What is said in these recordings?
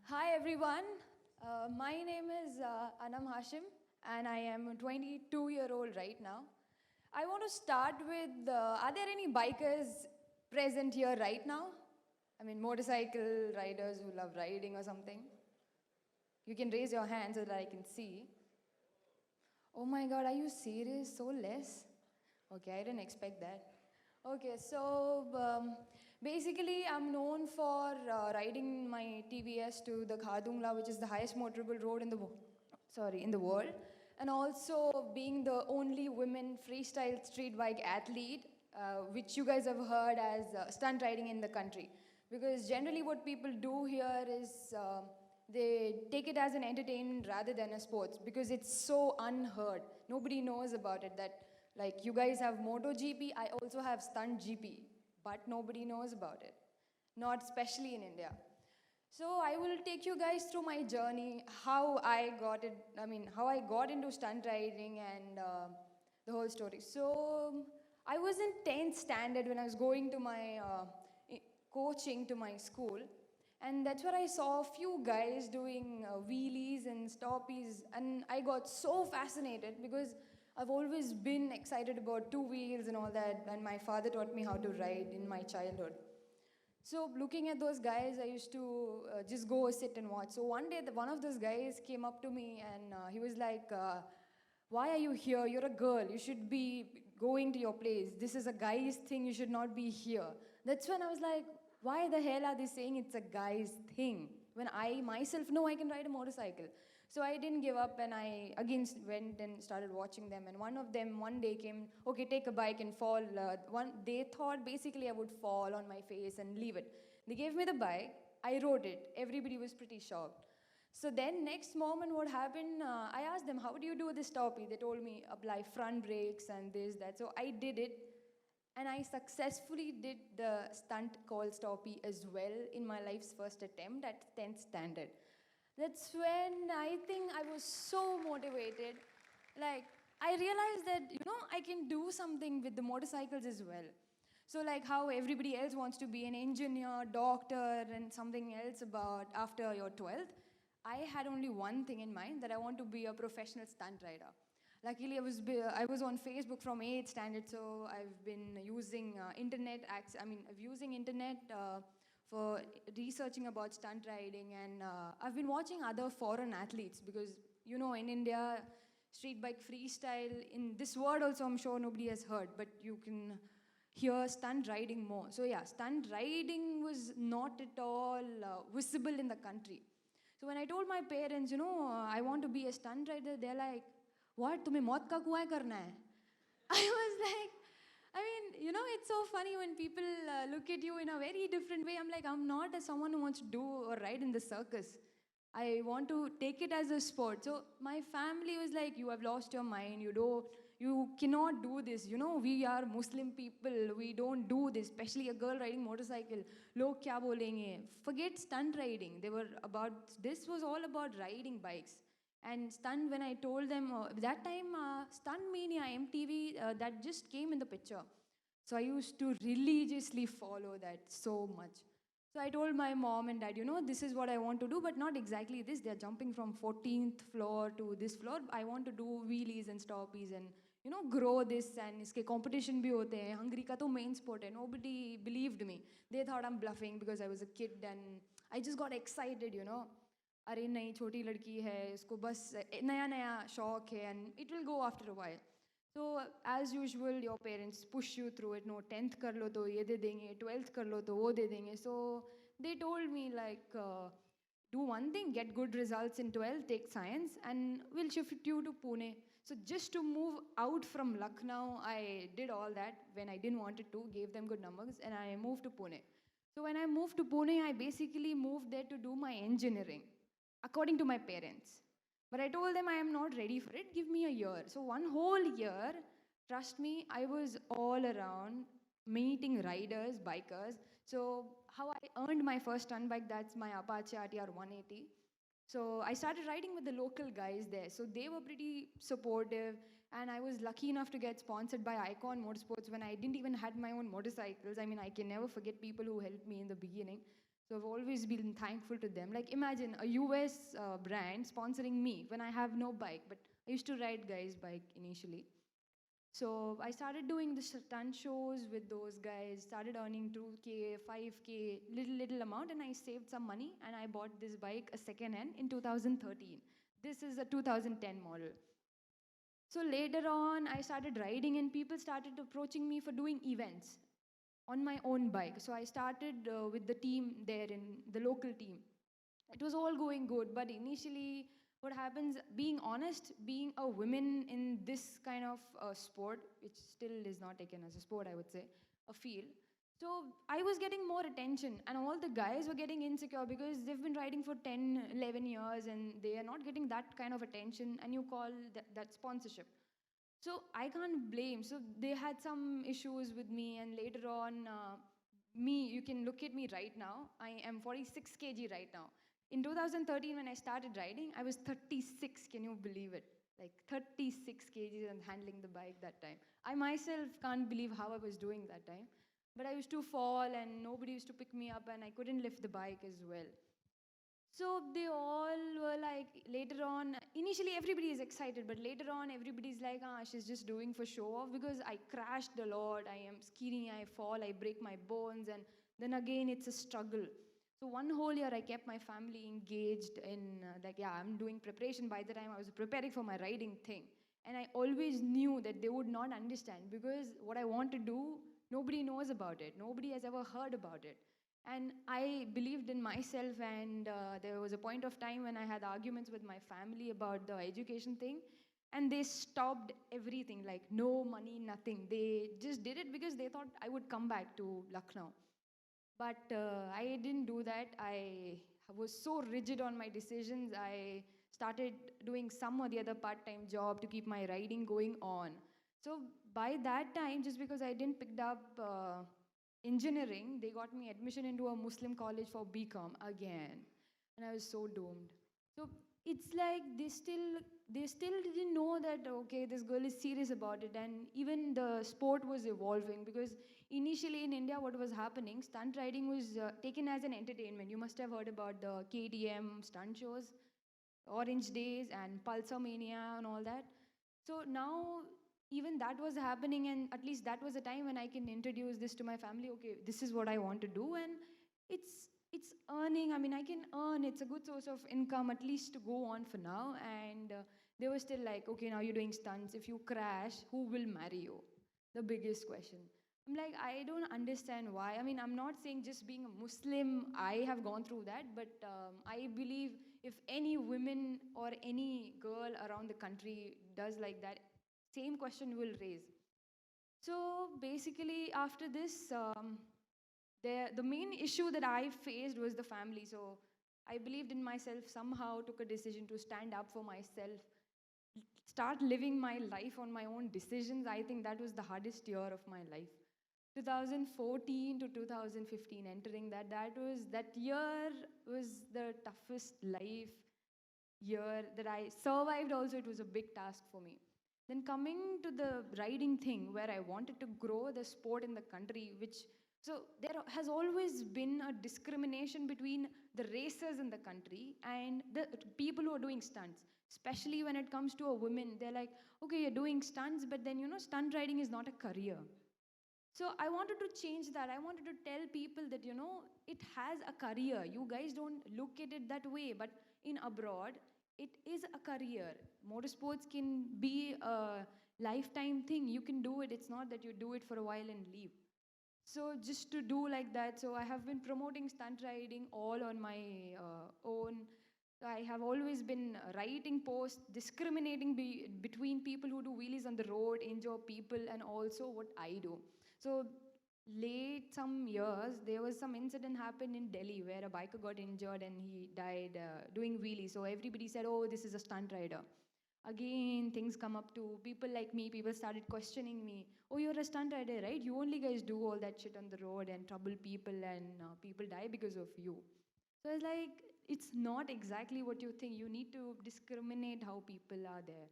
Hi everyone, my name is Anam Hashim and I am a 22-year-old right now. I want to start with, are there any bikers present here right now? I mean motorcycle riders who love riding or something? You can raise your hand so that I can see. Oh my god, are you serious? So less? Okay, I didn't expect that. Okay, so basically I'm known for riding my TVS to the Khadungla, which is the highest motorable road in the in the world, and also being the only women freestyle street bike athlete, which you guys have heard as stunt riding in the country. Because generally what people do here is they take it as an entertainment rather than a sports because it's so unheard. Nobody knows about it that like you guys have MotoGP, I also have Stunt GP, but nobody knows about it. Not especially in India. So I will take you guys through my journey, how I got it, how I got into stunt riding and the whole story. So I was in 10th standard when I was going to my coaching to my school. And that's where I saw a few guys doing wheelies and stoppies. And I got so fascinated because I've always been excited about two wheels and all that. And my father taught me how to ride in my childhood. So looking at those guys, I used to just go sit and watch. So one day, one of those guys came up to me and he was like, why are you here? You're a girl. You should be going to your place. This is a guy's thing. You should not be here. That's when I was like, why the hell are they saying it's a guy's thing? When I myself know I can ride a motorcycle. So I didn't give up and I again went and started watching them. And one of them one day came, okay, take a bike and fall. They thought basically I would fall on my face and leave it. They gave me the bike. I rode it. Everybody was pretty shocked. So then next moment what happened, I asked them, how do you do this stoppie? They told me apply front brakes and this, that. So I did it and I successfully did the stunt called stoppie as well in my life's first attempt at 10th standard. That's when I think I was so motivated. Like, I realized that, I can do something with the motorcycles as well. So like how everybody else wants to be an engineer, doctor, and something else about after your 12th, I had only one thing in mind, that I want to be a professional stunt rider. Luckily, I was on Facebook from 8th standard, so I've been using I'm using internet for researching about stunt riding, and I've been watching other foreign athletes because, in India, street bike freestyle, in this word also I'm sure nobody has heard, but you can hear stunt riding more. So yeah, stunt riding was not at all visible in the country. So when I told my parents, I want to be a stunt rider, they're like, what, तुम्हें मौत का कुआं करना है? I was like, it's so funny when people look at you in a very different way. I'm like, I'm not someone who wants to do or ride in the circus. I want to take it as a sport. So my family was like, you have lost your mind. You cannot do this. We are Muslim people. We don't do this, especially a girl riding motorcycle. Log kya bolenge? Forget stunt riding. This was all about riding bikes. And stunt, when I told them, that time, Stunt Mania, MTV, that just came in the picture. So I used to religiously follow that so much. So I told my mom and dad, this is what I want to do, but not exactly this. They're jumping from 14th floor to this floor. I want to do wheelies and stoppies and, grow this, and iske competition bhi hote hain. Hungary ka to main sport hai. Nobody believed me. They thought I'm bluffing because I was a kid and I just got excited. अरे नहीं छोटी लड़की है इसको बस नया नया शौक है and it will go after a while. So as usual your parents push you through it. No, 10th कर लो तो ये दे देंगे, 12th कर लो तो वो दे देंगे. So they told me like do one thing, get good results in 12th, take science and we'll shift you to Pune. So just to move out from Lucknow, I did all that when I didn't want it to, gave them good numbers and I moved to Pune. So when I moved to Pune, I basically moved there to do my engineering according to my parents. But I told them I am not ready for it, give me a year. So one whole year, trust me, I was all around meeting riders, bikers. So how I earned my first stunt bike, that's my Apache RTR 180. So I started riding with the local guys there. So they were pretty supportive and I was lucky enough to get sponsored by Icon Motorsports when I didn't even had my own motorcycles. I can never forget people who helped me in the beginning. So I've always been thankful to them. Like imagine a US brand sponsoring me when I have no bike, but I used to ride guys' bike initially. So I started doing the stunt shows with those guys, started earning 2K, 5K, little amount, and I saved some money and I bought this bike, a second hand, in 2013. This is a 2010 model. So later on, I started riding and people started approaching me for doing events on my own bike. So I started with the team there in the local team. It was all going good, but initially, what happens, being honest, being a woman in this kind of sport, which still is not taken as a sport, I would say, a field. So I was getting more attention, and all the guys were getting insecure because they've been riding for 10, 11 years and they are not getting that kind of attention, and you call that sponsorship. So I can't blame. So they had some issues with me, and later on, you can look at me right now. I am 46 kg right now. In 2013, when I started riding, I was 36. Can you believe it? Like 36 kgs and handling the bike that time. I myself can't believe how I was doing that time. But I used to fall, and nobody used to pick me up, and I couldn't lift the bike as well. So they all were like, later on, initially everybody is excited, but later on everybody's like, she's just doing for show off because I crashed a lot, I am skinny, I fall, I break my bones, and then again it's a struggle. So one whole year I kept my family engaged in, I'm doing preparation. By the time I was preparing for my riding thing. And I always knew that they would not understand because what I want to do, nobody knows about it. Nobody has ever heard about it. And I believed in myself, and there was a point of time when I had arguments with my family about the education thing, and they stopped everything, like no money, nothing. They just did it because they thought I would come back to Lucknow. But I didn't do that. I was so rigid on my decisions. I started doing some or the other part-time job to keep my riding going on. So by that time, just because I didn't pick up engineering, they got me admission into a Muslim college for BCom again, and I was so doomed. So it's like they still didn't know that okay, this girl is serious about it, and even the sport was evolving because initially in India, what was happening, stunt riding was taken as an entertainment. You must have heard about the KTM stunt shows, Orange Days, and Pulsar Mania, and all that. So now even that was happening, and at least that was a time when I can introduce this to my family. Okay, this is what I want to do, and it's earning. I mean, I can earn. It's a good source of income, at least to go on for now. And they were still like, okay, now you're doing stunts. If you crash, who will marry you? The biggest question. I'm like, I don't understand why. I mean, I'm not saying just being a Muslim, I have gone through that, but I believe if any women or any girl around the country does like that, same question will raise. So basically, after this, the main issue that I faced was the family. So I believed in myself, somehow took a decision to stand up for myself, start living my life on my own decisions. I think that was the hardest year of my life. 2014 to 2015, entering that year was the toughest life year that I survived. Also, it was a big task for me. Then coming to the riding thing, where I wanted to grow the sport in the country, which so there has always been a discrimination between the racers in the country and the people who are doing stunts. Especially when it comes to a woman, they're like, okay, you're doing stunts, but then stunt riding is not a career. So I wanted to change that. I wanted to tell people that, it has a career. You guys don't look at it that way, but in abroad, it is a career. Motorsports can be a lifetime thing. You can do it. It's not that you do it for a while and leave. So just to do like that, so I have been promoting stunt riding all on my own. I have always been writing posts, discriminating between people who do wheelies on the road, injure people, and also what I do. So late some years, there was some incident happened in Delhi where a biker got injured and he died doing wheelies. So everybody said, oh, this is a stunt rider. Again, things come up to people like me. People started questioning me. Oh, you're a stunt rider, right? You only guys do all that shit on the road and trouble people, and people die because of you. So it's like, it's not exactly what you think. You need to discriminate how people are there.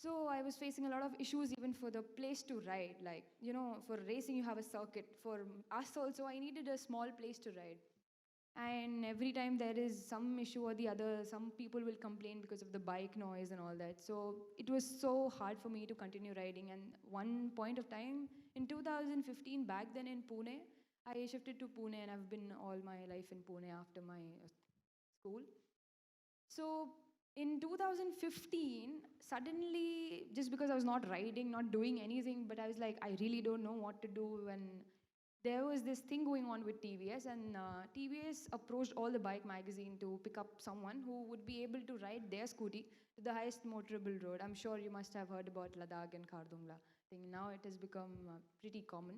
So I was facing a lot of issues even for the place to ride. Like, for racing, you have a circuit. For us also, I needed a small place to ride. And every time there is some issue or the other, some people will complain because of the bike noise and all that. So it was so hard for me to continue riding. And one point of time in 2015, back then in Pune, I shifted to Pune and I've been all my life in Pune after my school. So in 2015, suddenly, just because I was not riding, not doing anything, but I was like, I really don't know what to do. And there was this thing going on with TVS, and TVS approached all the bike magazine to pick up someone who would be able to ride their scooty to the highest motorable road. I'm sure you must have heard about Ladakh and Khardungla. I think now it has become pretty common.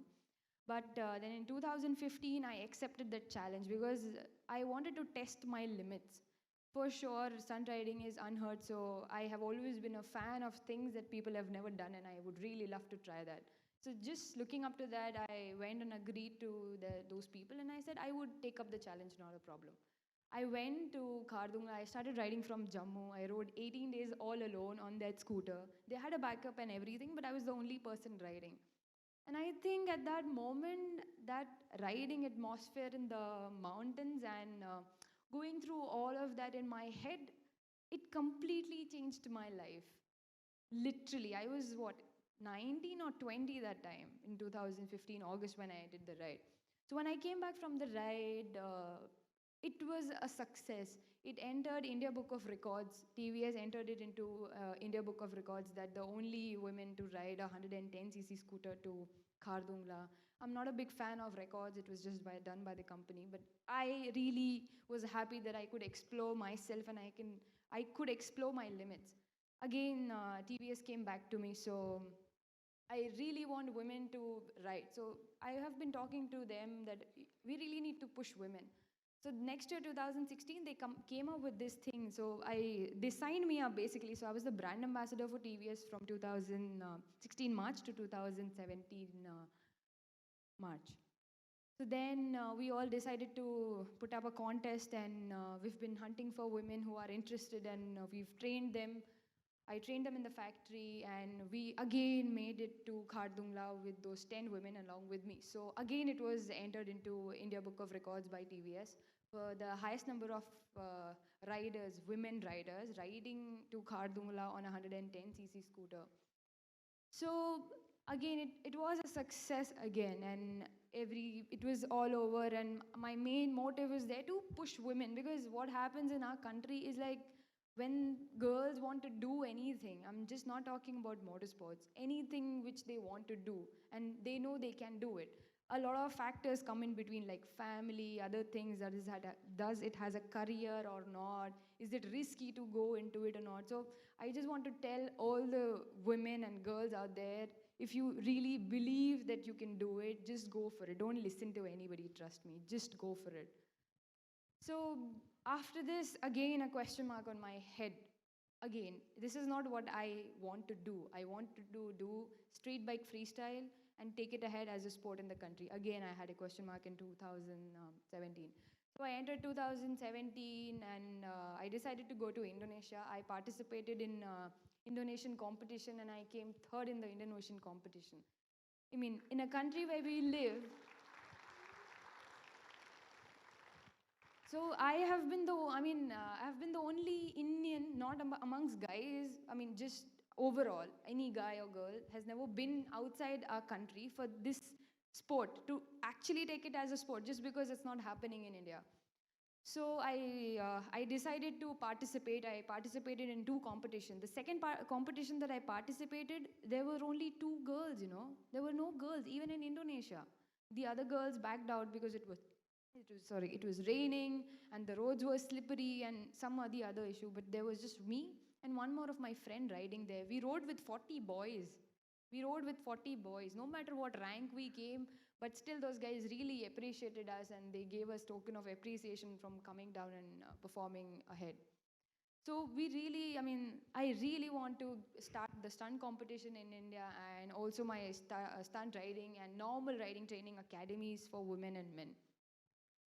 But then in 2015, I accepted that challenge because I wanted to test my limits. For sure, stunt riding is unheard, so I have always been a fan of things that people have never done, and I would really love to try that. So just looking up to that, I went and agreed to those people, and I said I would take up the challenge, not a problem. I went to Khardungla. I started riding from Jammu. I rode 18 days all alone on that scooter. They had a backup and everything, but I was the only person riding. And I think at that moment, that riding atmosphere in the mountains and going through all of that in my head, it completely changed my life. Literally, I was what, 19 or 20 that time in 2015, August, when I did the ride. So when I came back from the ride, it was a success. It entered India Book of Records. TVS entered it into India Book of Records that the only women to ride a 110cc scooter to Khardungla. I'm not a big fan of records. It was just done by the company, but I really was happy that I could explore myself and I could explore my limits. Again, TVS came back to me, so I really want women to ride. So I have been talking to them that we really need to push women. So next year, 2016, they came up with this thing. So they signed me up basically. So I was the brand ambassador for TVS from 2016 March to 2017 March. So then we all decided to put up a contest, and we've been hunting for women who are interested, and we've trained them. I trained them in the factory, and we again made it to Khardungla with those 10 women along with me. So again, it was entered into India Book of Records by TVS for the highest number of riders, women riders, riding to Khardungla on a 110cc scooter. So again, it was a success again, and it was all over. And my main motive is there to push women, because what happens in our country is like when girls want to do anything, I'm just not talking about motorsports, anything which they want to do, and they know they can do it. A lot of factors come in between, like family, other things. Does it has a career or not? Is it risky to go into it or not? So I just want to tell all the women and girls out there, if you really believe that you can do it, just go for it. Don't listen to anybody, trust me. Just go for it. So after this, again, a question mark on my head. Again, this is not what I want to do. I want to do street bike freestyle and take it ahead as a sport in the country. Again, I had a question mark in 2017. So I entered 2017, and I decided to go to Indonesia. I participated in Indonesian competition, and I came third in the Indonesian competition. I mean, in a country where we live, so I've been the only Indian, not amongst guys. I mean, just overall, any guy or girl has never been outside our country for this sport to actually take it as a sport, just because it's not happening in India. So I decided to participate. I participated in two competitions. The second competition that I participated, there were only two girls. There were no girls even in Indonesia. The other girls backed out because it was raining and the roads were slippery and some or the other issue. But there was just me and one more of my friend riding there. We rode with 40 boys. We rode with 40 boys. No matter what rank we came, but still those guys really appreciated us, and they gave us token of appreciation from coming down and performing ahead. So I really want to start the stunt competition in India, and also my stunt riding and normal riding training academies for women and men.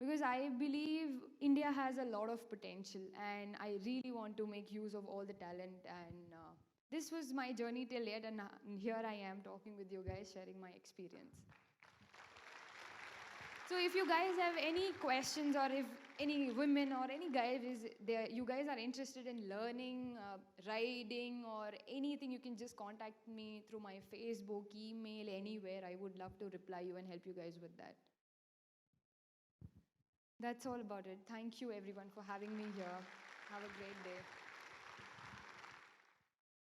Because I believe India has a lot of potential, and I really want to make use of all the talent. And this was my journey till yet, and here I am talking with you guys, sharing my experience. So if you guys have any questions, or if any women or any guys you guys are interested in learning riding or anything, you can just contact me through my Facebook, email, anywhere. I would love to reply you and help you guys with that. That's all about it. Thank you everyone for having me here. Have a great day.